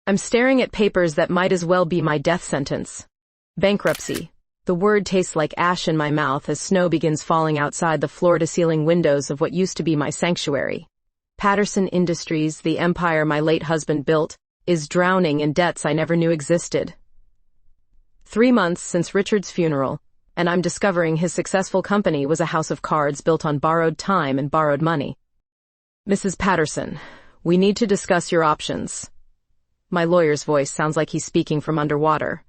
I'm staring at papers that might as well be my death sentence. Bankruptcy. The word tastes like ash in my mouth as snow begins falling outside the floor-to-ceiling windows of what used to be my sanctuary. Patterson Industries, the empire my late husband built, is drowning in debts I never knew existed. 3 months since Richard's funeral, and I'm discovering his successful company was a house of cards built on borrowed time and borrowed money. Mrs. Patterson, we need to discuss your options. My lawyer's voice sounds like he's speaking from underwater.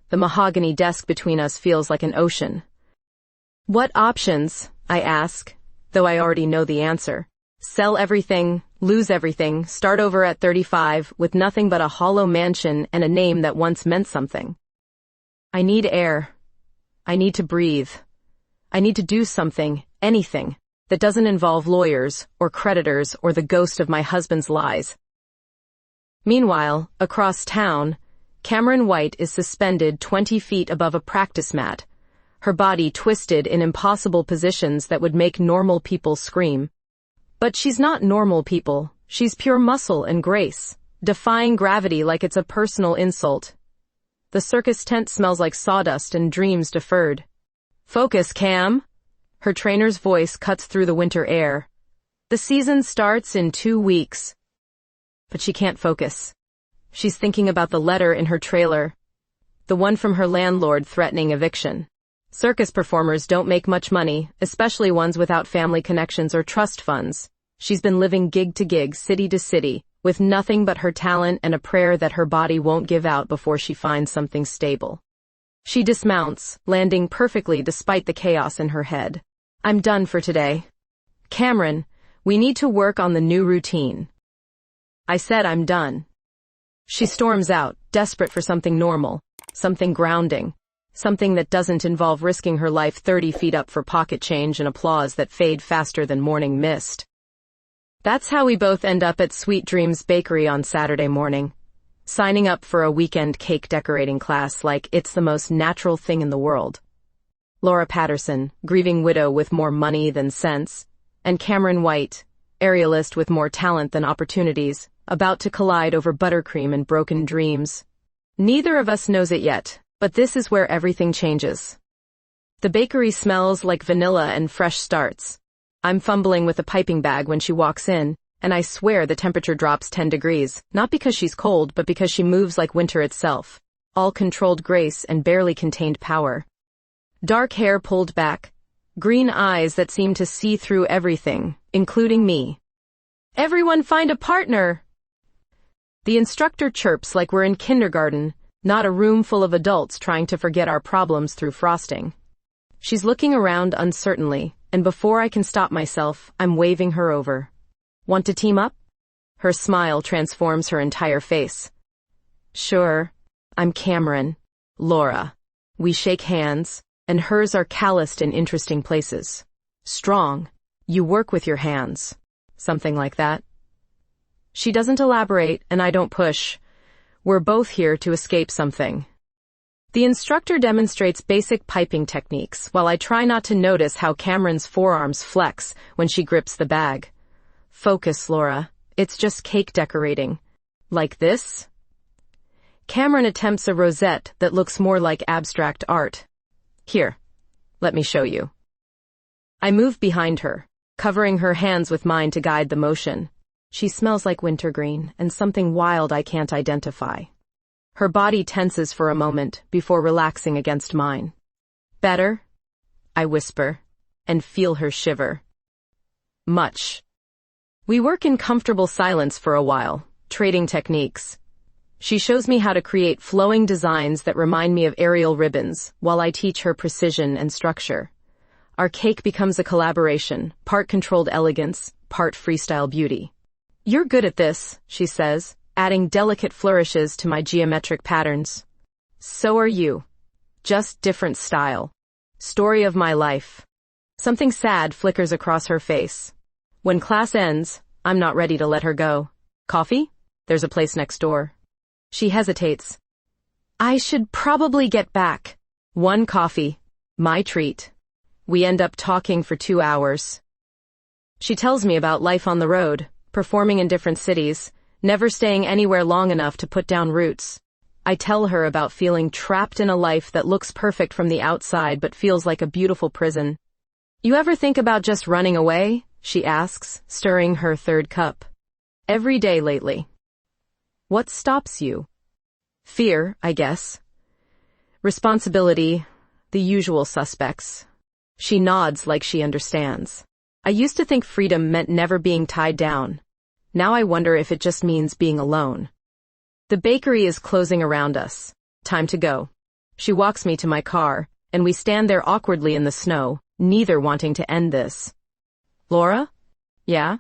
The mahogany desk between us feels like an ocean. What options? I ask, though I already know the answer. Sell everything, lose everything, start over at 35 with nothing but a hollow mansion and a name that once meant something. I need air. I need to breathe. I need to do something, anything, that doesn't involve lawyers or creditors or the ghost of my husband's lies. Meanwhile, across town, Cameron White is suspended 20 feet above a practice mat, her body twisted in impossible positions that would make normal people scream. But she's not normal people, she's pure muscle and grace, defying gravity like it's a personal insult. The circus tent smells like sawdust and dreams deferred. Focus, Cam! Her trainer's voice cuts through the winter air. The season starts in 2 weeks. But she can't focus. She's thinking about the letter in her trailer, the one from her landlord threatening eviction. Circus performers don't make much money, especially ones without family connections or trust funds. She's been living gig to gig, city to city, with nothing but her talent and a prayer that her body won't give out before she finds something stable. She dismounts, landing perfectly despite the chaos in her head. I'm done for today. Cameron, we need to work on the new routine. I said I'm done. She storms out, desperate for something normal, something grounding, something that doesn't involve risking her life 30 feet up for pocket change and applause that fade faster than morning mist. That's how we both end up at Sweet Dreams Bakery on Saturday morning, signing up for a weekend cake decorating class like it's the most natural thing in the world. Laura Patterson, grieving widow with more money than sense, and Cameron White, aerialist with more talent than opportunities, about to collide over buttercream and broken dreams. Neither of us knows it yet, but this is where everything changes. The bakery smells like vanilla and fresh starts. I'm fumbling with a piping bag when she walks in, and I swear the temperature drops 10 degrees, not because she's cold, but because she moves like winter itself, all controlled grace and barely contained power. Dark hair pulled back, green eyes that seem to see through everything, including me. Everyone find a partner! The instructor chirps like we're in kindergarten, not a room full of adults trying to forget our problems through frosting. She's looking around uncertainly, and before I can stop myself, I'm waving her over. Want to team up? Her smile transforms her entire face. Sure. I'm Cameron. Laura. We shake hands, and hers are calloused in interesting places. Strong. You work with your hands. Something like that. She doesn't elaborate, and I don't push. We're both here to escape something. The instructor demonstrates basic piping techniques, while I try not to notice how Cameron's forearms flex when she grips the bag. Focus, Laura. It's just cake decorating. Like this? Cameron attempts a rosette that looks more like abstract art. Here, let me show you. I move behind her, covering her hands with mine to guide the motion. She smells like wintergreen and something wild I can't identify. Her body tenses for a moment before relaxing against mine. Better? I whisper, and feel her shiver. Much. We work in comfortable silence for a while, trading techniques. She shows me how to create flowing designs that remind me of aerial ribbons, while I teach her precision and structure. Our cake becomes a collaboration, part controlled elegance, part freestyle beauty. You're good at this, she says, adding delicate flourishes to my geometric patterns. So are you. Just different style. Story of my life. Something sad flickers across her face. When class ends, I'm not ready to let her go. Coffee? There's a place next door. She hesitates. I should probably get back. 1 coffee. My treat. We end up talking for 2 hours. She tells me about life on the road, performing in different cities, never staying anywhere long enough to put down roots. I tell her about feeling trapped in a life that looks perfect from the outside but feels like a beautiful prison. You ever think about just running away? She asks, stirring her third cup. Every day lately. What stops you? Fear, I guess. Responsibility, the usual suspects. She nods like she understands. I used to think freedom meant never being tied down. Now I wonder if it just means being alone. The bakery is closing around us. Time to go. She walks me to my car, and we stand there awkwardly in the snow, neither wanting to end this. Laura? Yeah?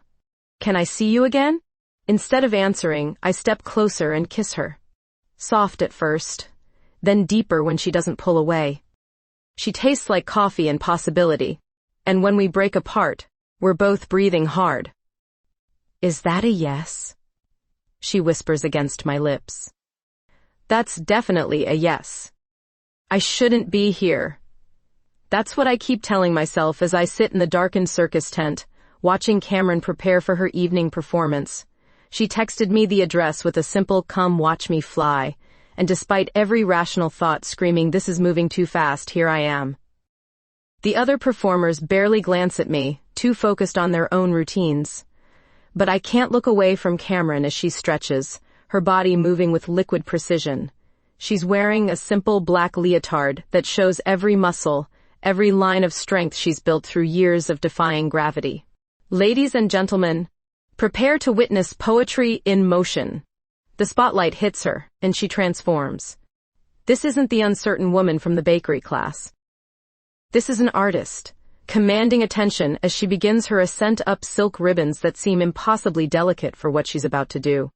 Can I see you again? Instead of answering, I step closer and kiss her. Soft at first, then deeper when she doesn't pull away. She tastes like coffee and possibility, and when we break apart, we're both breathing hard. Is that a yes? She whispers against my lips. That's definitely a yes. I shouldn't be here. That's what I keep telling myself as I sit in the darkened circus tent, watching Cameron prepare for her evening performance. She texted me the address with a simple "come watch me fly," and despite every rational thought screaming this is moving too fast, here I am. The other performers barely glance at me, too focused on their own routines. But I can't look away from Cameron as she stretches, her body moving with liquid precision. She's wearing a simple black leotard that shows every muscle, every line of strength she's built through years of defying gravity. Ladies and gentlemen, prepare to witness poetry in motion. The spotlight hits her, and she transforms. This isn't the uncertain woman from the bakery class. This is an artist, commanding attention as she begins her ascent up silk ribbons that seem impossibly delicate for what she's about to do.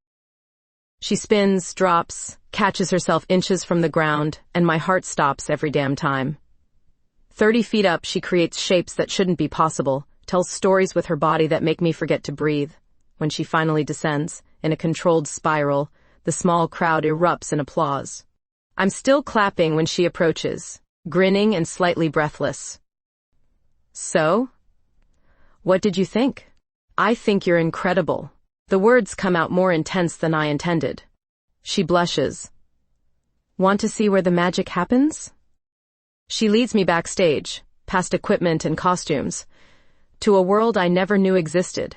She spins, drops, catches herself inches from the ground, and my heart stops every damn time. 30 feet up, she creates shapes that shouldn't be possible, tells stories with her body that make me forget to breathe. When she finally descends, in a controlled spiral, the small crowd erupts in applause. I'm still clapping when she approaches, grinning and slightly breathless. So? What did you think? I think you're incredible. The words come out more intense than I intended. She blushes. Want to see where the magic happens? She leads me backstage, past equipment and costumes, to a world I never knew existed.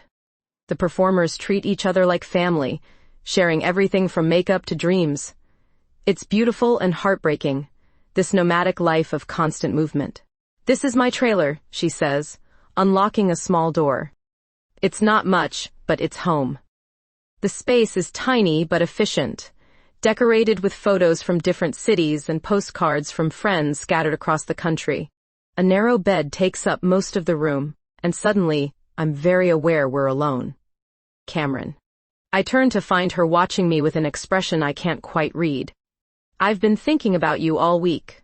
The performers treat each other like family, sharing everything from makeup to dreams. It's beautiful and heartbreaking, this nomadic life of constant movement. This is my trailer, she says, unlocking a small door. It's not much, but it's home. The space is tiny but efficient, decorated with photos from different cities and postcards from friends scattered across the country. A narrow bed takes up most of the room, and suddenly, I'm very aware we're alone. Cameron. I turn to find her watching me with an expression I can't quite read. I've been thinking about you all week,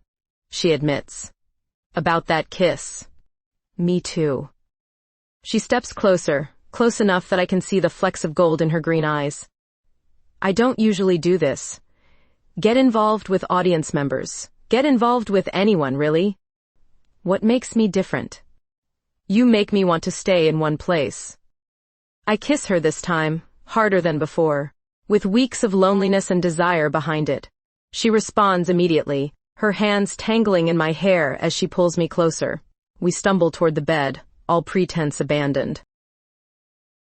she admits. About that kiss. Me too. She steps closer, close enough that I can see the flecks of gold in her green eyes. I don't usually do this. Get involved with audience members. Get involved with anyone, really. What makes me different? You make me want to stay in one place. I kiss her this time, harder than before, with weeks of loneliness and desire behind it. She responds immediately, her hands tangling in my hair as she pulls me closer. We stumble toward the bed, all pretense abandoned.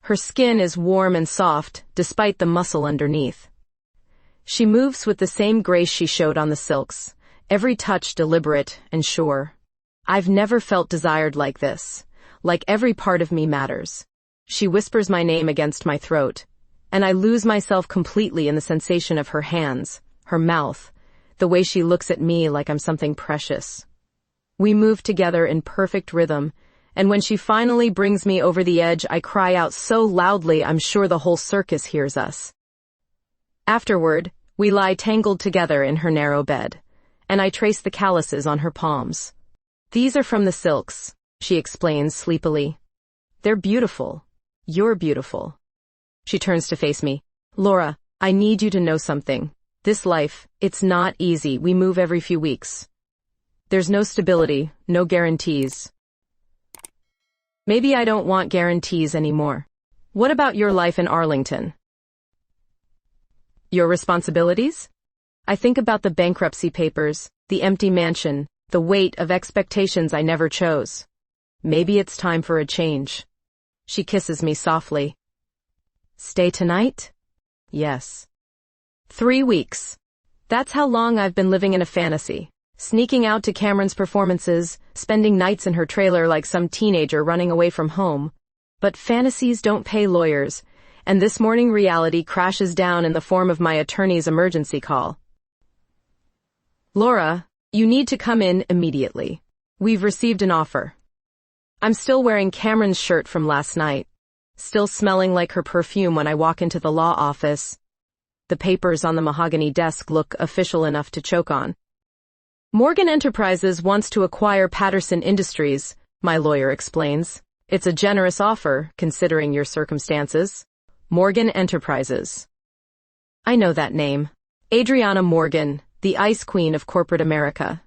Her skin is warm and soft, despite the muscle underneath. She moves with the same grace she showed on the silks, every touch deliberate and sure. I've never felt desired like this, like every part of me matters. She whispers my name against my throat, and I lose myself completely in the sensation of her hands, her mouth, the way she looks at me like I'm something precious. We move together in perfect rhythm, and when she finally brings me over the edge, I cry out so loudly I'm sure the whole circus hears us. Afterward, we lie tangled together in her narrow bed, and I trace the calluses on her palms. These are from the silks, she explains sleepily. They're beautiful. You're beautiful. She turns to face me. Laura, I need you to know something. This life, it's not easy. We move every few weeks. There's no stability, no guarantees. Maybe I don't want guarantees anymore. What about your life in Arlington? Your responsibilities? I think about the bankruptcy papers, the empty mansion, the weight of expectations I never chose. Maybe it's time for a change. She kisses me softly. Stay tonight? Yes. 3 weeks. That's how long I've been living in a fantasy. Sneaking out to Cameron's performances, spending nights in her trailer like some teenager running away from home. But fantasies don't pay lawyers, and this morning reality crashes down in the form of my attorney's emergency call. Laura, you need to come in immediately. We've received an offer. I'm still wearing Cameron's shirt from last night, still smelling like her perfume when I walk into the law office. The papers on the mahogany desk look official enough to choke on. Morgan Enterprises wants to acquire Patterson Industries, my lawyer explains. It's a generous offer, considering your circumstances. Morgan Enterprises. I know that name. Adriana Morgan, the ice queen of corporate America.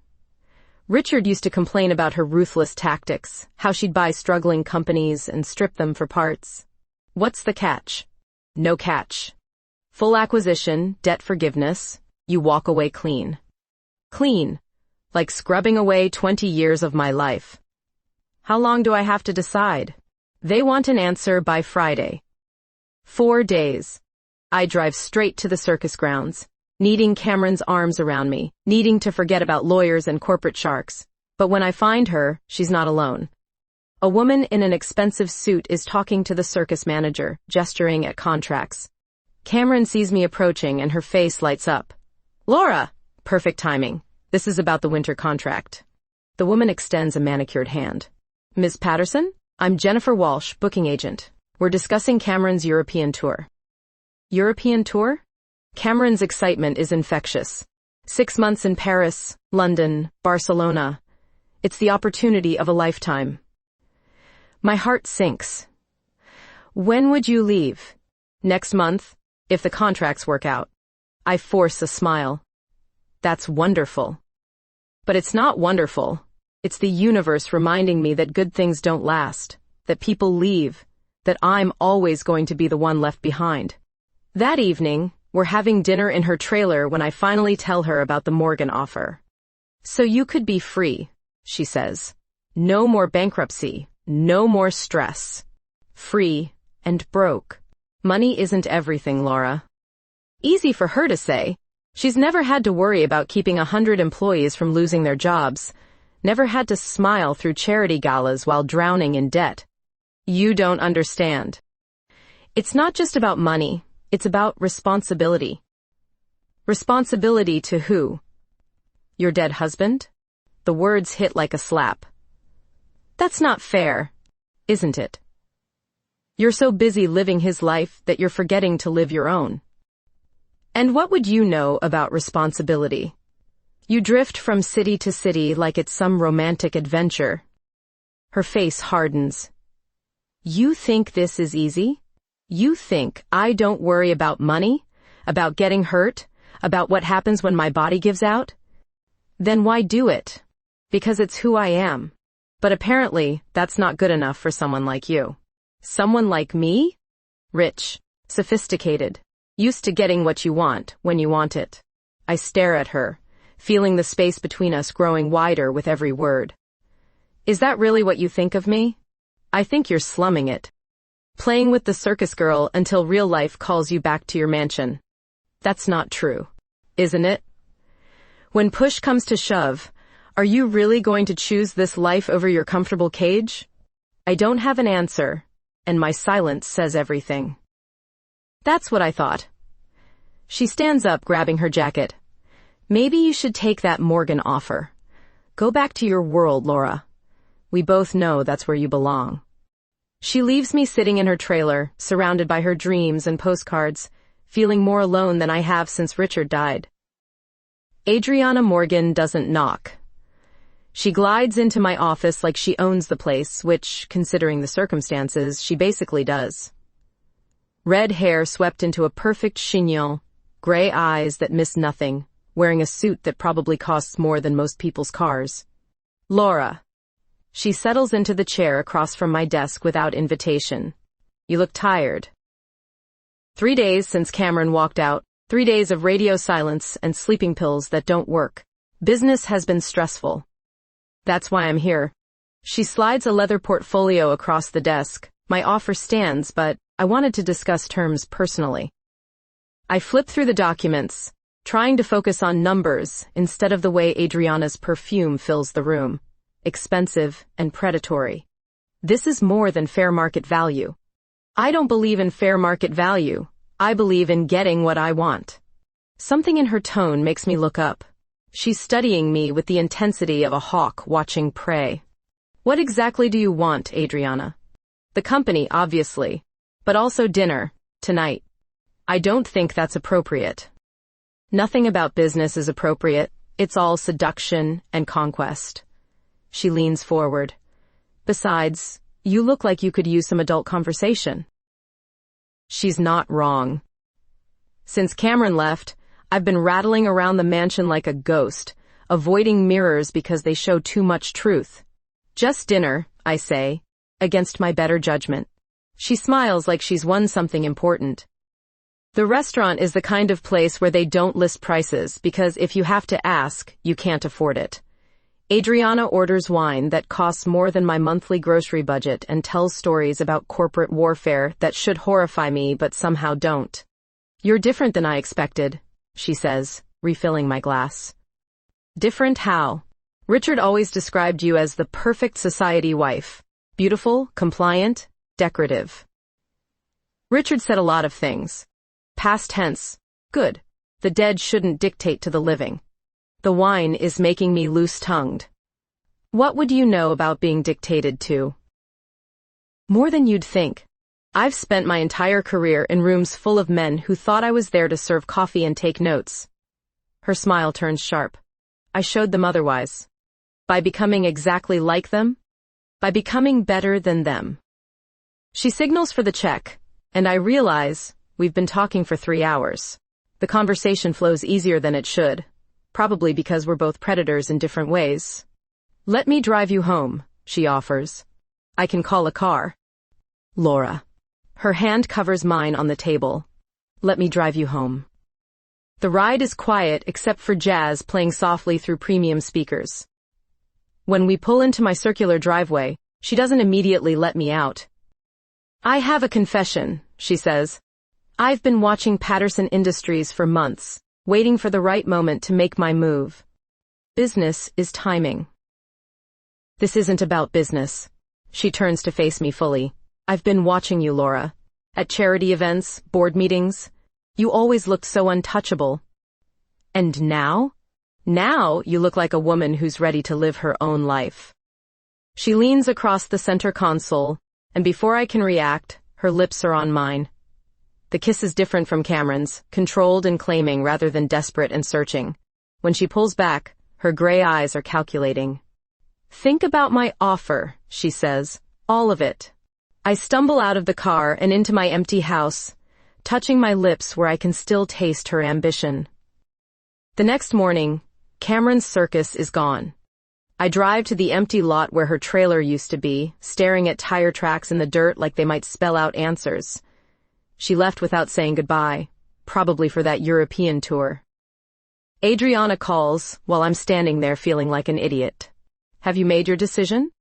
Richard used to complain about her ruthless tactics, how she'd buy struggling companies and strip them for parts. What's the catch? No catch. Full acquisition, debt forgiveness, you walk away clean. Clean. Like scrubbing away 20 years of my life. How long do I have to decide? They want an answer by Friday. 4 days. I drive straight to the circus grounds, needing Cameron's arms around me, needing to forget about lawyers and corporate sharks. But when I find her, she's not alone. A woman in an expensive suit is talking to the circus manager, gesturing at contracts. Cameron sees me approaching and her face lights up. Laura! Perfect timing. This is about the winter contract. The woman extends a manicured hand. Ms. Patterson? I'm Jennifer Walsh, booking agent. We're discussing Cameron's European tour. European tour? Cameron's excitement is infectious. 6 months in Paris, London, Barcelona. It's the opportunity of a lifetime. My heart sinks. When would you leave? Next month, if the contracts work out. I force a smile. That's wonderful. But it's not wonderful. It's the universe reminding me that good things don't last, that people leave, that I'm always going to be the one left behind. That evening, we're having dinner in her trailer when I finally tell her about the Morgan offer. So you could be free, she says. No more bankruptcy, no more stress. Free and broke. Money isn't everything, Laura. Easy for her to say. She's never had to worry about keeping 100 employees from losing their jobs, never had to smile through charity galas while drowning in debt. You don't understand. It's not just about money, it's about responsibility. Responsibility to who? Your dead husband? The words hit like a slap. That's not fair, isn't it? You're so busy living his life that you're forgetting to live your own. And what would you know about responsibility? You drift from city to city like it's some romantic adventure. Her face hardens. You think this is easy? You think I don't worry about money? About getting hurt? About what happens when my body gives out? Then why do it? Because it's who I am. But apparently, that's not good enough for someone like you. Someone like me? Rich, sophisticated, used to getting what you want when you want it. I stare at her, feeling the space between us growing wider with every word. Is that really what you think of me? I think you're slumming it. Playing with the circus girl until real life calls you back to your mansion. That's not true, isn't it? When push comes to shove, are you really going to choose this life over your comfortable cage? I don't have an answer, and my silence says everything. That's what I thought. She stands up, grabbing her jacket. Maybe you should take that Morgan offer. Go back to your world, Laura. We both know that's where you belong. She leaves me sitting in her trailer, surrounded by her dreams and postcards, feeling more alone than I have since Richard died. Adriana Morgan doesn't knock. She glides into my office like she owns the place, which, considering the circumstances, she basically does. Red hair swept into a perfect chignon, gray eyes that miss nothing, wearing a suit that probably costs more than most people's cars. Laura. She settles into the chair across from my desk without invitation. You look tired. 3 days since Cameron walked out, 3 days of radio silence and sleeping pills that don't work. Business has been stressful. That's why I'm here. She slides a leather portfolio across the desk. My offer stands, but I wanted to discuss terms personally. I flip through the documents, trying to focus on numbers instead of the way Adriana's perfume fills the room. Expensive and predatory. This is more than fair market value. I don't believe in fair market value. I believe in getting what I want. Something in her tone makes me look up. She's studying me with the intensity of a hawk watching prey. What exactly do you want, Adriana? The company, obviously, but also dinner, tonight. I don't think that's appropriate. Nothing about business is appropriate. It's all seduction and conquest. She leans forward. Besides, you look like you could use some adult conversation. She's not wrong. Since Cameron left, I've been rattling around the mansion like a ghost, avoiding mirrors because they show too much truth. Just dinner, I say, against my better judgment. She smiles like she's won something important. The restaurant is the kind of place where they don't list prices because if you have to ask, you can't afford it. Adriana orders wine that costs more than my monthly grocery budget and tells stories about corporate warfare that should horrify me but somehow don't. You're different than I expected, she says, refilling my glass. Different how? Richard always described you as the perfect society wife. Beautiful, compliant, decorative. Richard said a lot of things. Past tense. Good. The dead shouldn't dictate to the living. The wine is making me loose-tongued. What would you know about being dictated to? More than you'd think. I've spent my entire career in rooms full of men who thought I was there to serve coffee and take notes. Her smile turns sharp. I showed them otherwise. By becoming exactly like them? By becoming better than them. She signals for the check, and I realize we've been talking for 3 hours. The conversation flows easier than it should. Probably because we're both predators in different ways. Let me drive you home, she offers. I can call a car. Laura. Her hand covers mine on the table. Let me drive you home. The ride is quiet except for jazz playing softly through premium speakers. When we pull into my circular driveway, she doesn't immediately let me out. I have a confession, she says. I've been watching Patterson Industries for months, waiting for the right moment to make my move. Business is timing. This isn't about business. She turns to face me fully. I've been watching you, Laura. At charity events, board meetings. You always looked so untouchable. And now? Now you look like a woman who's ready to live her own life. She leans across the center console, and before I can react, her lips are on mine. The kiss is different from Cameron's, controlled and claiming rather than desperate and searching. When she pulls back, her gray eyes are calculating. Think about my offer, she says. All of it. I stumble out of the car and into my empty house, touching my lips where I can still taste her ambition. The next morning, Cameron's circus is gone. I drive to the empty lot where her trailer used to be, staring at tire tracks in the dirt like they might spell out answers. She left without saying goodbye, probably for that European tour. Adriana calls while I'm standing there feeling like an idiot. Have you made your decision?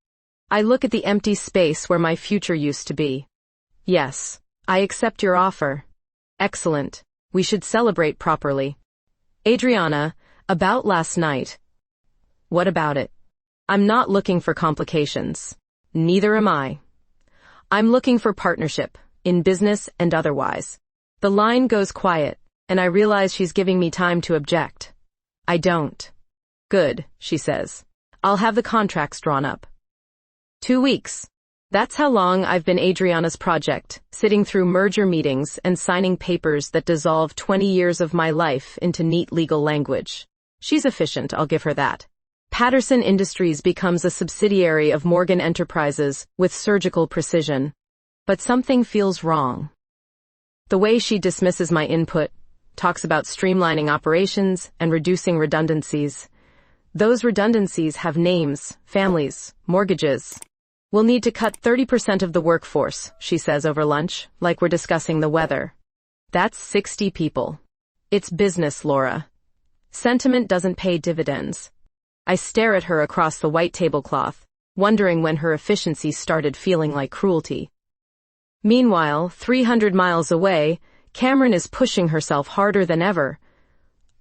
I look at the empty space where my future used to be. Yes, I accept your offer. Excellent. We should celebrate properly. Adriana, about last night. What about it? I'm not looking for complications. Neither am I. I'm looking for partnership. In business and otherwise. The line goes quiet, and I realize she's giving me time to object. I don't. Good, she says. I'll have the contracts drawn up. 2 weeks. That's how long I've been Adriana's project, sitting through merger meetings and signing papers that dissolve 20 years of my life into neat legal language. She's efficient, I'll give her that. Patterson Industries becomes a subsidiary of Morgan Enterprises with surgical precision. But something feels wrong. The way she dismisses my input, talks about streamlining operations and reducing redundancies. Those redundancies have names, families, mortgages. We'll need to cut 30% of the workforce, she says over lunch, like we're discussing the weather. That's 60 people. It's business, Laura. Sentiment doesn't pay dividends. I stare at her across the white tablecloth, wondering when her efficiency started feeling like cruelty. Meanwhile, 300 miles away, Cameron is pushing herself harder than ever.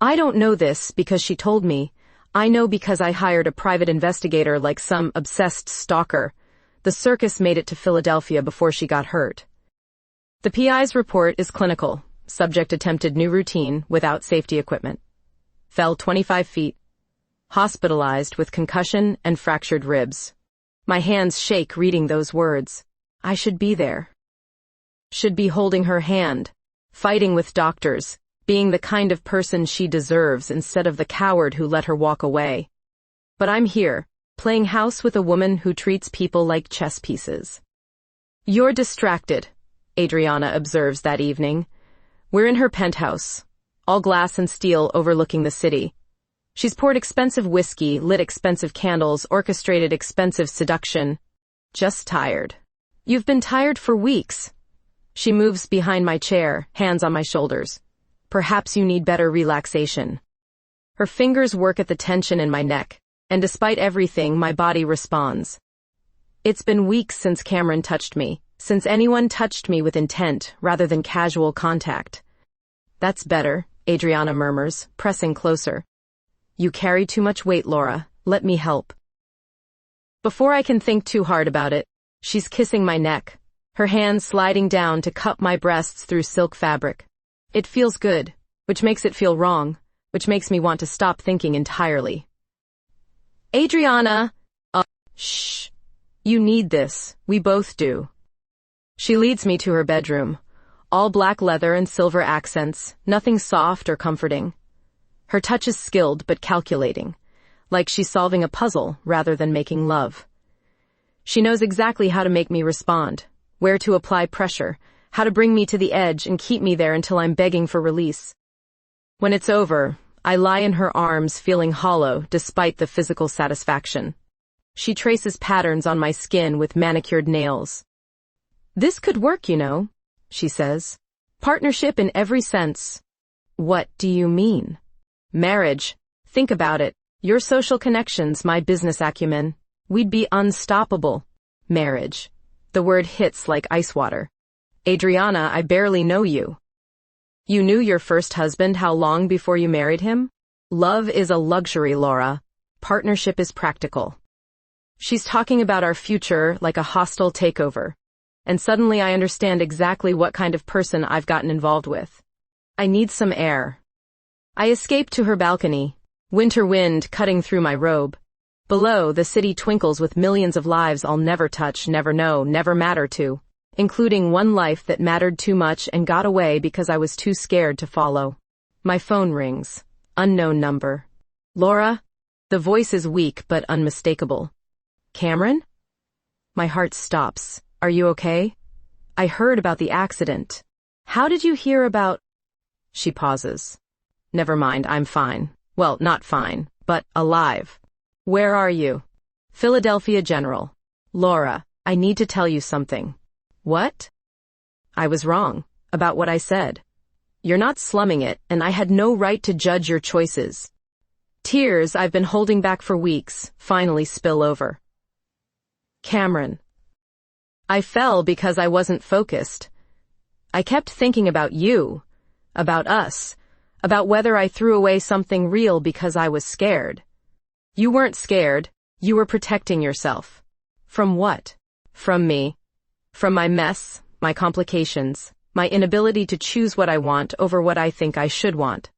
I don't know this because she told me. I know because I hired a private investigator like some obsessed stalker. The circus made it to Philadelphia before she got hurt. The PI's report is clinical. Subject attempted new routine without safety equipment. Fell 25 feet. Hospitalized with concussion and fractured ribs. My hands shake reading those words. I should be there. Should be holding her hand, fighting with doctors, being the kind of person she deserves instead of the coward who let her walk away. But I'm here, playing house with a woman who treats people like chess pieces. You're distracted, Adriana observes that evening. We're in her penthouse, all glass and steel overlooking the city. She's poured expensive whiskey, lit expensive candles, orchestrated expensive seduction. Just tired. You've been tired for weeks. She moves behind my chair, hands on my shoulders. Perhaps you need better relaxation. Her fingers work at the tension in my neck, and despite everything, my body responds. It's been weeks since Cameron touched me, since anyone touched me with intent rather than casual contact. That's better, Adriana murmurs, pressing closer. You carry too much weight, Laura. Let me help. Before I can think too hard about it, she's kissing my neck, her hands sliding down to cup my breasts through silk fabric. It feels good, which makes it feel wrong, which makes me want to stop thinking entirely. Adriana! Shh. You need this. We both do. She leads me to her bedroom. All black leather and silver accents, nothing soft or comforting. Her touch is skilled but calculating, like she's solving a puzzle rather than making love. She knows exactly how to make me respond, where to apply pressure, how to bring me to the edge and keep me there until I'm begging for release. When it's over, I lie in her arms feeling hollow despite the physical satisfaction. She traces patterns on my skin with manicured nails. This could work, you know, she says. Partnership in every sense. What do you mean? Marriage. Think about it. Your social connections, my business acumen. We'd be unstoppable. Marriage. The word hits like ice water. Adriana, I barely know you. You knew your first husband how long before you married him? Love is a luxury, Laura. Partnership is practical. She's talking about our future like a hostile takeover. And suddenly I understand exactly what kind of person I've gotten involved with. I need some air. I escape to her balcony, winter wind cutting through my robe. Below, the city twinkles with millions of lives I'll never touch, never know, never matter to, including one life that mattered too much and got away because I was too scared to follow. My phone rings. Unknown number. Laura? The voice is weak but unmistakable. Cameron? My heart stops. Are you okay? I heard about the accident. How did you hear about... She pauses. Never mind, I'm fine. Well, not fine, but alive. Where are you? Philadelphia General. Laura, I need to tell you something. What? I was wrong about what I said. You're not slumming it, and I had no right to judge your choices. Tears I've been holding back for weeks finally spill over. Cameron. I fell because I wasn't focused. I kept thinking about you, about us, about whether I threw away something real because I was scared. You weren't scared. You were protecting yourself. From what? From me. From my mess, my complications, my inability to choose what I want over what I think I should want.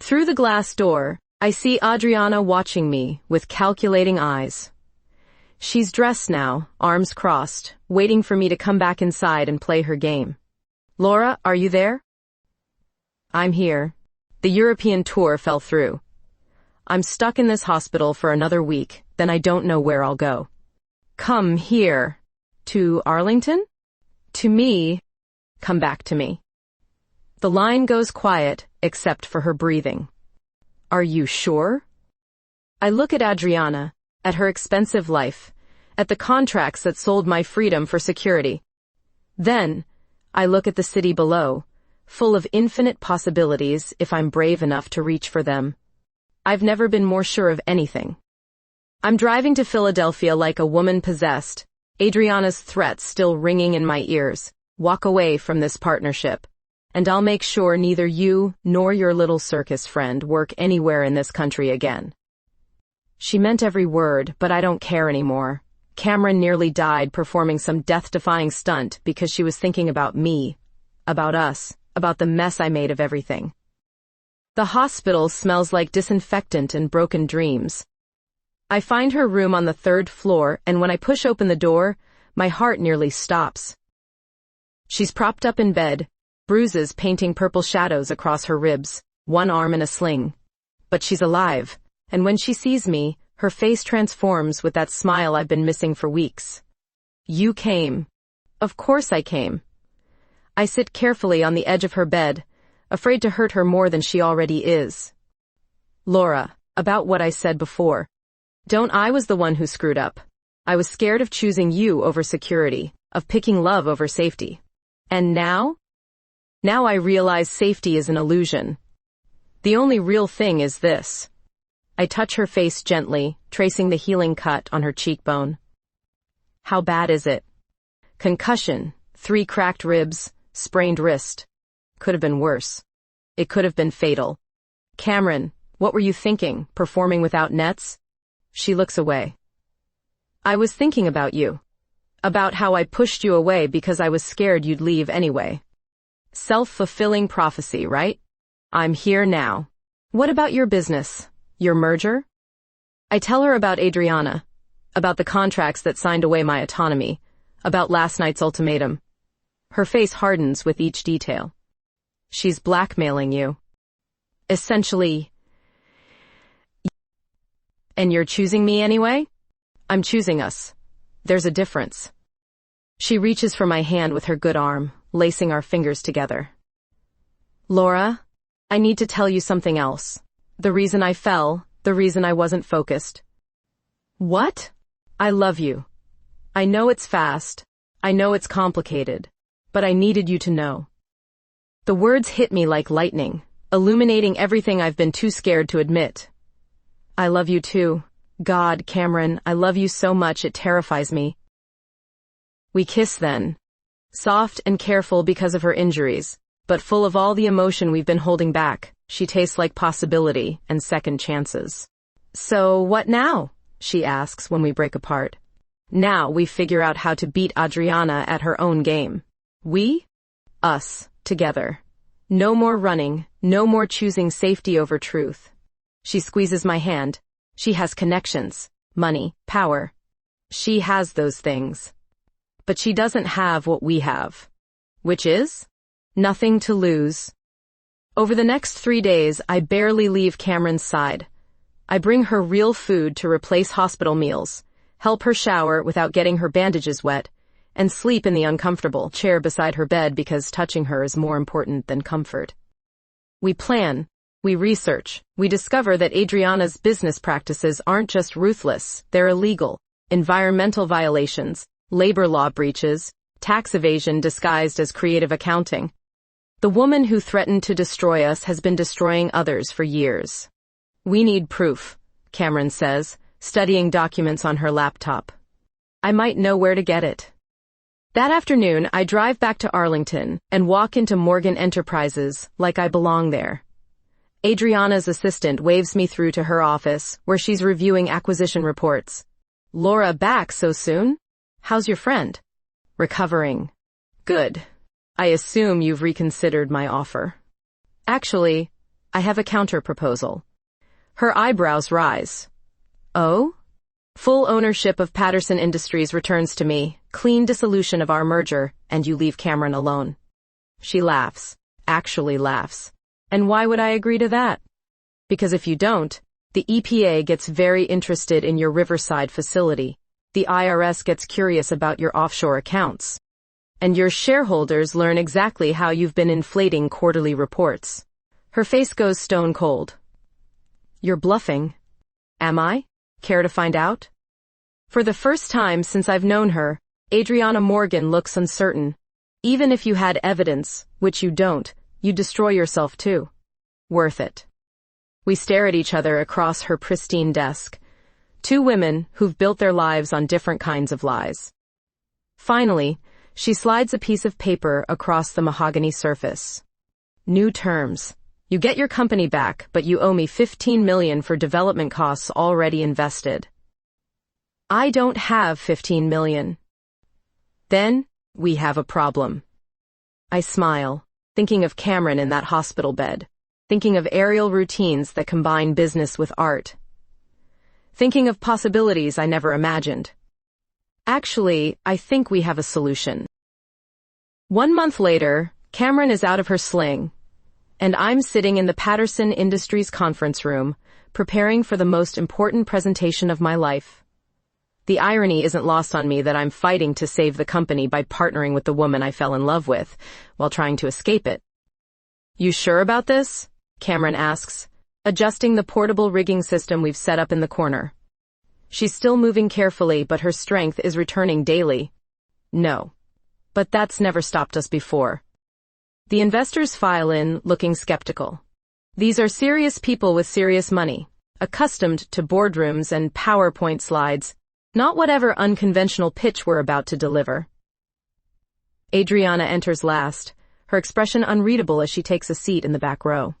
Through the glass door, I see Adriana watching me with calculating eyes. She's dressed now, arms crossed, waiting for me to come back inside and play her game. Laura, are you there? I'm here. The European tour fell through. I'm stuck in this hospital for another week, then I don't know where I'll go. Come here. To Arlington? To me. Come back to me. The line goes quiet, except for her breathing. Are you sure? I look at Adriana, at her expensive life, at the contracts that sold my freedom for security. Then, I look at the city below, full of infinite possibilities if I'm brave enough to reach for them. I've never been more sure of anything. I'm driving to Philadelphia like a woman possessed, Adriana's threats still ringing in my ears. Walk away from this partnership, and I'll make sure neither you nor your little circus friend work anywhere in this country again. She meant every word, but I don't care anymore. Cameron nearly died performing some death-defying stunt because she was thinking about me, about us, about the mess I made of everything. The hospital smells like disinfectant and broken dreams. I find her room on the 3rd floor, and when I push open the door, my heart nearly stops. She's propped up in bed, bruises painting purple shadows across her ribs, one arm in a sling. But she's alive, and when she sees me, her face transforms with that smile I've been missing for weeks. You came. Of course I came. I sit carefully on the edge of her bed, afraid to hurt her more than she already is. Laura, about what I said before. I was the one who screwed up. I was scared of choosing you over security, of picking love over safety. And now? Now I realize safety is an illusion. The only real thing is this. I touch her face gently, tracing the healing cut on her cheekbone. How bad is it? Concussion, 3 cracked ribs, sprained wrist. Could have been worse. It could have been fatal. Cameron, what were you thinking, performing without nets? She looks away. I was thinking about you. About how I pushed you away because I was scared you'd leave anyway. Self-fulfilling prophecy, right? I'm here now. What about your business? Your merger? I tell her about Adriana, about the contracts that signed away my autonomy, about last night's ultimatum. Her face hardens with each detail. She's blackmailing you. Essentially. And you're choosing me anyway? I'm choosing us. There's a difference. She reaches for my hand with her good arm, lacing our fingers together. Laura, I need to tell you something else. The reason I fell, the reason I wasn't focused. What? I love you. I know it's fast. I know it's complicated. But I needed you to know. The words hit me like lightning, illuminating everything I've been too scared to admit. I love you too. God, Cameron, I love you so much it terrifies me. We kiss then. Soft and careful because of her injuries, but full of all the emotion we've been holding back. She tastes like possibility and second chances. So what now? She asks when we break apart. Now we figure out how to beat Adriana at her own game. We? Us, together. No more running, no more choosing safety over truth. She squeezes my hand. She has connections, money, power. She has those things. But she doesn't have what we have. Which is? Nothing to lose. Over the next 3 days, I barely leave Cameron's side. I bring her real food to replace hospital meals, help her shower without getting her bandages wet, and sleep in the uncomfortable chair beside her bed because touching her is more important than comfort. We plan, we research, we discover that Adriana's business practices aren't just ruthless, they're illegal. Environmental violations, labor law breaches, tax evasion disguised as creative accounting. The woman who threatened to destroy us has been destroying others for years. We need proof, Cameron says, studying documents on her laptop. I might know where to get it. That afternoon, I drive back to Arlington and walk into Morgan Enterprises like I belong there. Adriana's assistant waves me through to her office, where she's reviewing acquisition reports. Laura, back so soon? How's your friend? Recovering. Good. I assume you've reconsidered my offer. Actually, I have a counter-proposal. Her eyebrows rise. Oh? Full ownership of Patterson Industries returns to me, clean dissolution of our merger, and you leave Cameron alone. She laughs, actually laughs. And why would I agree to that? Because if you don't, the EPA gets very interested in your Riverside facility. The IRS gets curious about your offshore accounts. And your shareholders learn exactly how you've been inflating quarterly reports. Her face goes stone cold. You're bluffing. Am I? Care to find out? For the first time since I've known her, Adriana Morgan looks uncertain. Even if you had evidence, which you don't, you'd destroy yourself too. Worth it. We stare at each other across her pristine desk. Two women who've built their lives on different kinds of lies. Finally, she slides a piece of paper across the mahogany surface. New terms. You get your company back, but you owe me $15 million for development costs already invested. I don't have $15 million. Then, we have a problem. I smile, thinking of Cameron in that hospital bed, thinking of aerial routines that combine business with art, thinking of possibilities I never imagined. Actually, I think we have a solution. 1 month later, Cameron is out of her sling, and I'm sitting in the Patterson Industries conference room, preparing for the most important presentation of my life. The irony isn't lost on me that I'm fighting to save the company by partnering with the woman I fell in love with, while trying to escape it. You sure about this? Cameron asks, adjusting the portable rigging system we've set up in the corner. She's still moving carefully, but her strength is returning daily. No. But that's never stopped us before. The investors file in, looking skeptical. These are serious people with serious money, accustomed to boardrooms and PowerPoint slides, not whatever unconventional pitch we're about to deliver. Adriana enters last, her expression unreadable as she takes a seat in the back row.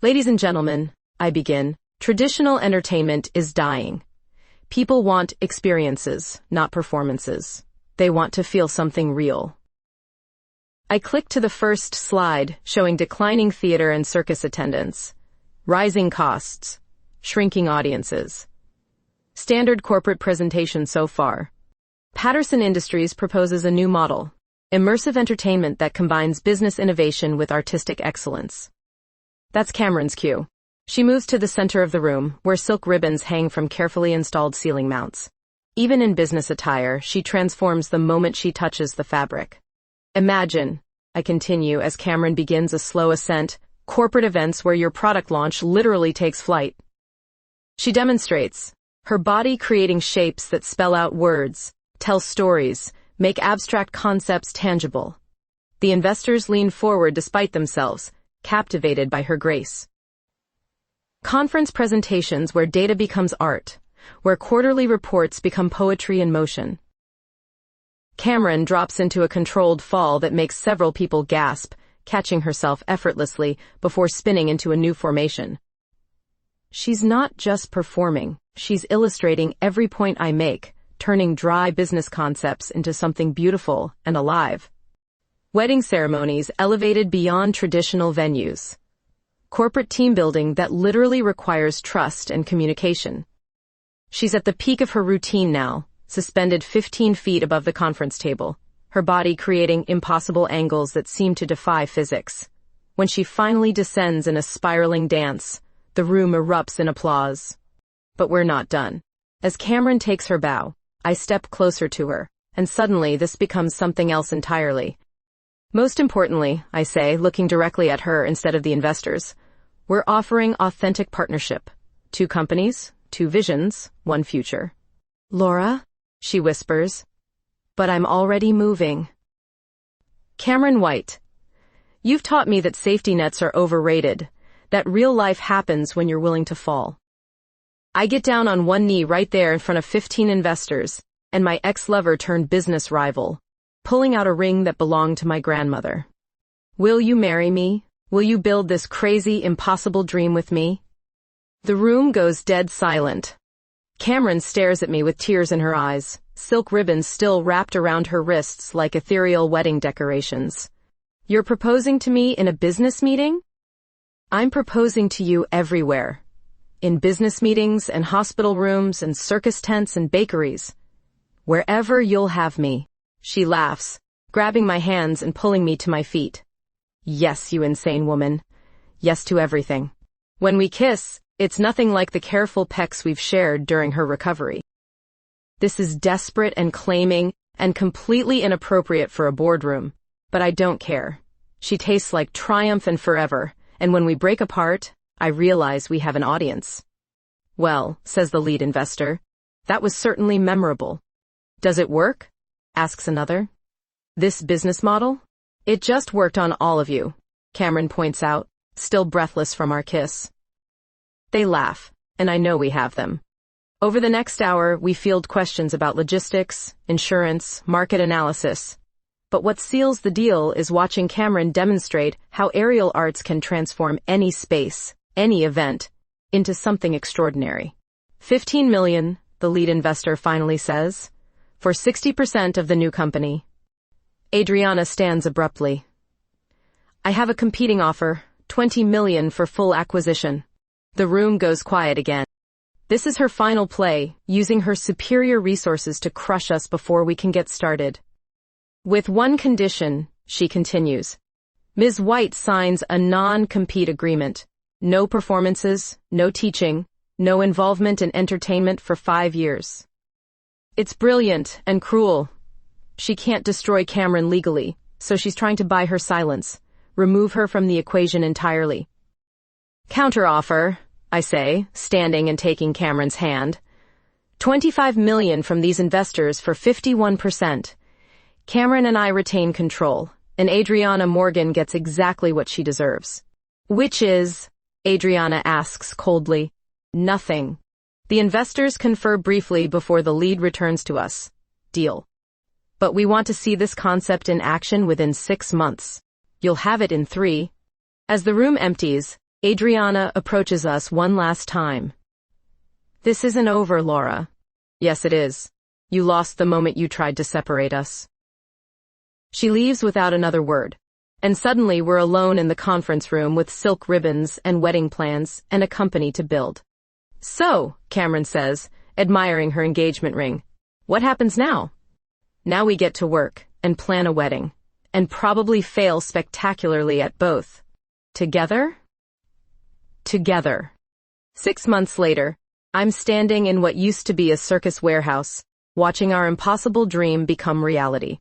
Ladies and gentlemen, I begin, traditional entertainment is dying. People want experiences, not performances. They want to feel something real. I click to the first slide, showing declining theater and circus attendance, rising costs, shrinking audiences. Standard corporate presentation so far. Patterson Industries proposes a new model, immersive entertainment that combines business innovation with artistic excellence. That's Cameron's cue. She moves to the center of the room, where silk ribbons hang from carefully installed ceiling mounts. Even in business attire, she transforms the moment she touches the fabric. Imagine, I continue as Cameron begins a slow ascent, corporate events where your product launch literally takes flight. She demonstrates, her body creating shapes that spell out words, tell stories, make abstract concepts tangible. The investors lean forward despite themselves, captivated by her grace. Conference presentations where data becomes art, where quarterly reports become poetry in motion. Cameron drops into a controlled fall that makes several people gasp, catching herself effortlessly before spinning into a new formation. She's not just performing, she's illustrating every point I make, turning dry business concepts into something beautiful and alive. Wedding ceremonies elevated beyond traditional venues. Corporate team building that literally requires trust and communication. She's at the peak of her routine now, suspended 15 feet above the conference table, her body creating impossible angles that seem to defy physics. When she finally descends in a spiraling dance, the room erupts in applause. But we're not done. As Cameron takes her bow, I step closer to her, and suddenly this becomes something else entirely. Most importantly, I say, looking directly at her instead of the investors, we're offering authentic partnership. 2 companies, 2 visions, 1 future. Laura, she whispers, but I'm already moving. Cameron White, you've taught me that safety nets are overrated, that real life happens when you're willing to fall. I get down on one knee right there in front of 15 investors, and my ex-lover turned business rival, pulling out a ring that belonged to my grandmother. Will you marry me? Will you build this crazy, impossible dream with me? The room goes dead silent. Cameron stares at me with tears in her eyes, silk ribbons still wrapped around her wrists like ethereal wedding decorations. You're proposing to me in a business meeting? I'm proposing to you everywhere. In business meetings and hospital rooms and circus tents and bakeries. Wherever you'll have me. She laughs, grabbing my hands and pulling me to my feet. Yes, you insane woman. Yes to everything. When we kiss, it's nothing like the careful pecks we've shared during her recovery. This is desperate and claiming and completely inappropriate for a boardroom, but I don't care. She tastes like triumph and forever, and when we break apart, I realize we have an audience. Well, says the lead investor, that was certainly memorable. Does it work? Asks another. This business model? It just worked on all of you. Cameron points out, still breathless from our kiss. They laugh, and I know we have them. Over the next hour, we field questions about logistics, insurance, market analysis. But what seals the deal is watching Cameron demonstrate how aerial arts can transform any space, any event, into something extraordinary. $15 million, the lead investor finally says, for 60% of the new company. Adriana stands abruptly. I have a competing offer, $20 million for full acquisition. The room goes quiet again. This is her final play, using her superior resources to crush us before we can get started. With one condition, she continues. Ms. White signs a non-compete agreement. No performances, no teaching, no involvement in entertainment for 5 years. It's brilliant and cruel. She can't destroy Cameron legally, so she's trying to buy her silence, remove her from the equation entirely. Counteroffer, I say, standing and taking Cameron's hand. $25 million from these investors for 51%. Cameron and I retain control, and Adriana Morgan gets exactly what she deserves. Which is, Adriana asks coldly, nothing. The investors confer briefly before the lead returns to us. Deal. But we want to see this concept in action within 6 months. You'll have it in 3. As the room empties, Adriana approaches us one last time. This isn't over, Laura. Yes, it is. You lost the moment you tried to separate us. She leaves without another word, and suddenly we're alone in the conference room with silk ribbons and wedding plans and a company to build. So, Cameron says, admiring her engagement ring, what happens now? Now we get to work and plan a wedding, and probably fail spectacularly at both. Together? Together. 6 months later, I'm standing in what used to be a circus warehouse, watching our impossible dream become reality.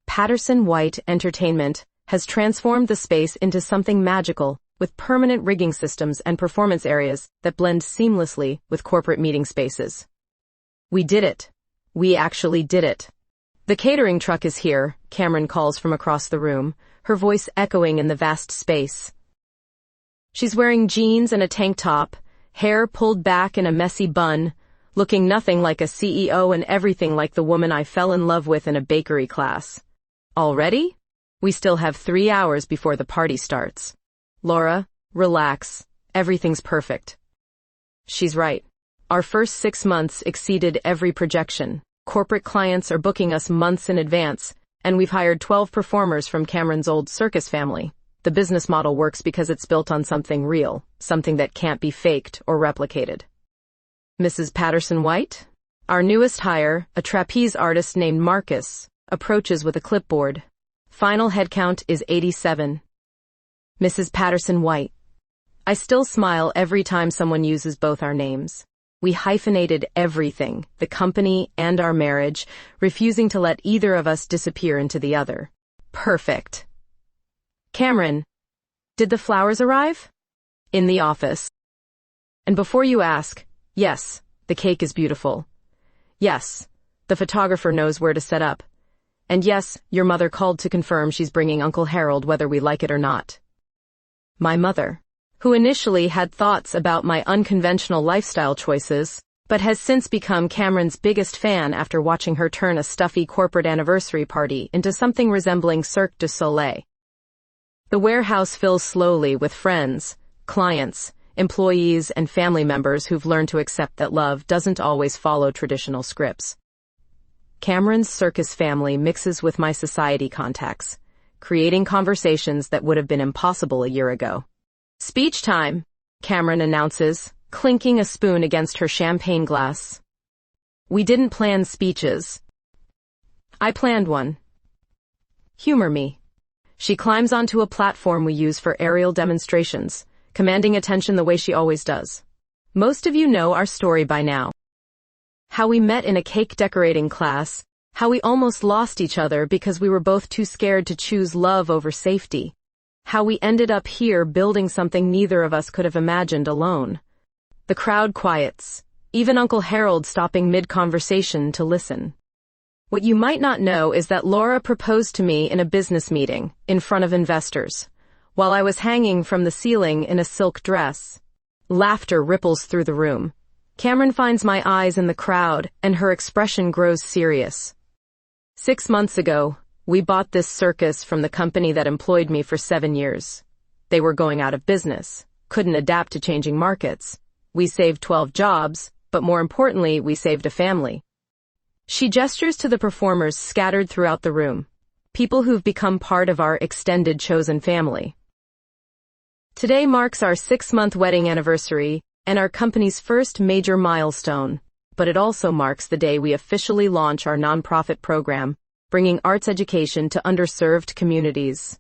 Patterson White Entertainment has transformed the space into something magical, with permanent rigging systems and performance areas that blend seamlessly with corporate meeting spaces. We did it. We actually did it. The catering truck is here, Cameron calls from across the room, her voice echoing in the vast space. She's wearing jeans and a tank top, hair pulled back in a messy bun, looking nothing like a CEO and everything like the woman I fell in love with in a bakery class. Already? We still have 3 hours before the party starts. Laura, relax. Everything's perfect. She's right. Our first 6 months exceeded every projection. Corporate clients are booking us months in advance, and we've hired 12 performers from Cameron's old circus family. The business model works because it's built on something real, something that can't be faked or replicated. Mrs. Patterson White? Our newest hire, a trapeze artist named Marcus, approaches with a clipboard. Final headcount is 87. Mrs. Patterson White. I still smile every time someone uses both our names. We hyphenated everything, the company and our marriage, refusing to let either of us disappear into the other. Perfect. Cameron, did the flowers arrive? In the office. And before you ask, yes, the cake is beautiful. Yes, the photographer knows where to set up. And yes, your mother called to confirm she's bringing Uncle Harold whether we like it or not. My mother, who initially had thoughts about my unconventional lifestyle choices, but has since become Cameron's biggest fan after watching her turn a stuffy corporate anniversary party into something resembling Cirque du Soleil. The warehouse fills slowly with friends, clients, employees, and family members who've learned to accept that love doesn't always follow traditional scripts. Cameron's circus family mixes with my society contacts, creating conversations that would have been impossible a year ago. Speech time, Cameron announces, clinking a spoon against her champagne glass. We didn't plan speeches. I planned one. Humor me. She climbs onto a platform we use for aerial demonstrations, commanding attention the way she always does. Most of you know our story by now. How we met in a cake decorating class, how we almost lost each other because we were both too scared to choose love over safety, how we ended up here building something neither of us could have imagined alone. The crowd quiets, even Uncle Harold stopping mid-conversation to listen. What you might not know is that Laura proposed to me in a business meeting, in front of investors. while I was hanging from the ceiling in a silk dress. Laughter ripples through the room. Cameron finds my eyes in the crowd, and her expression grows serious. 6 months ago, we bought this circus from the company that employed me for 7 years. They were going out of business, couldn't adapt to changing markets. We saved 12 jobs, but more importantly, we saved a family. She gestures to the performers scattered throughout the room, people who've become part of our extended chosen family. Today marks our 6-month wedding anniversary and our company's first major milestone, but it also marks the day we officially launch our nonprofit program, bringing arts education to underserved communities.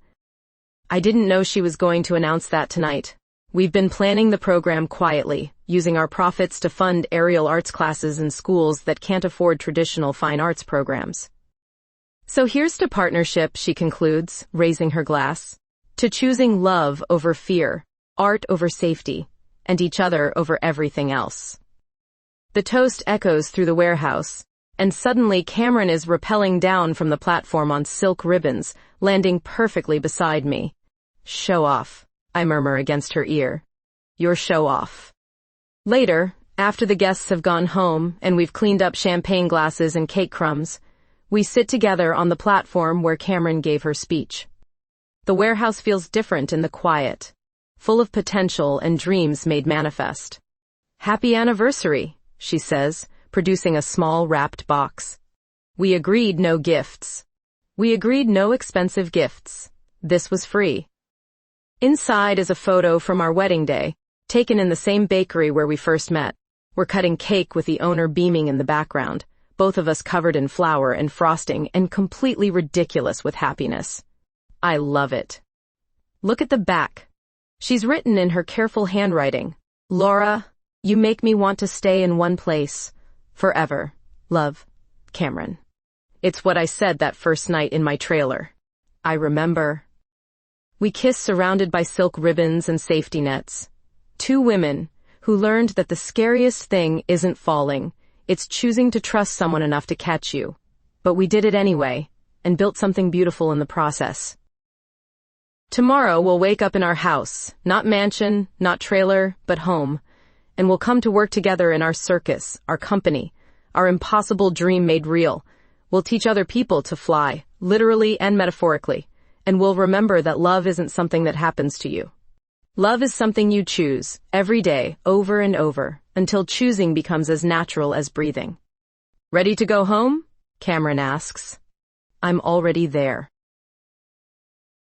I didn't know she was going to announce that tonight. We've been planning the program quietly, using our profits to fund aerial arts classes in schools that can't afford traditional fine arts programs. So here's to partnership, she concludes, raising her glass, to choosing love over fear, art over safety, and each other over everything else. The toast echoes through the warehouse, and suddenly Cameron is rappelling down from the platform on silk ribbons, landing perfectly beside me. Show off, I murmur against her ear. Your show off. Later, after the guests have gone home and we've cleaned up champagne glasses and cake crumbs, we sit together on the platform where Cameron gave her speech. The warehouse feels different in the quiet, full of potential and dreams made manifest. Happy anniversary, she says, producing a small wrapped box. We agreed no gifts. We agreed no expensive gifts. This was free. Inside is a photo from our wedding day, taken in the same bakery where we first met. We're cutting cake with the owner beaming in the background, both of us covered in flour and frosting and completely ridiculous with happiness. I love it. Look at the back. She's written in her careful handwriting, Laura, you make me want to stay in one place. Forever. Love, Cameron. It's what I said that first night in my trailer. I remember. We kiss surrounded by silk ribbons and safety nets. Two women who learned that the scariest thing isn't falling, it's choosing to trust someone enough to catch you. But we did it anyway, and built something beautiful in the process. Tomorrow we'll wake up in our house, not mansion, not trailer, but home, and we'll come to work together in our circus, our company, our impossible dream made real. We'll teach other people to fly, literally and metaphorically, and we'll remember that love isn't something that happens to you. Love is something you choose, every day, over and over, until choosing becomes as natural as breathing. Ready to go home? Cameron asks. I'm already there.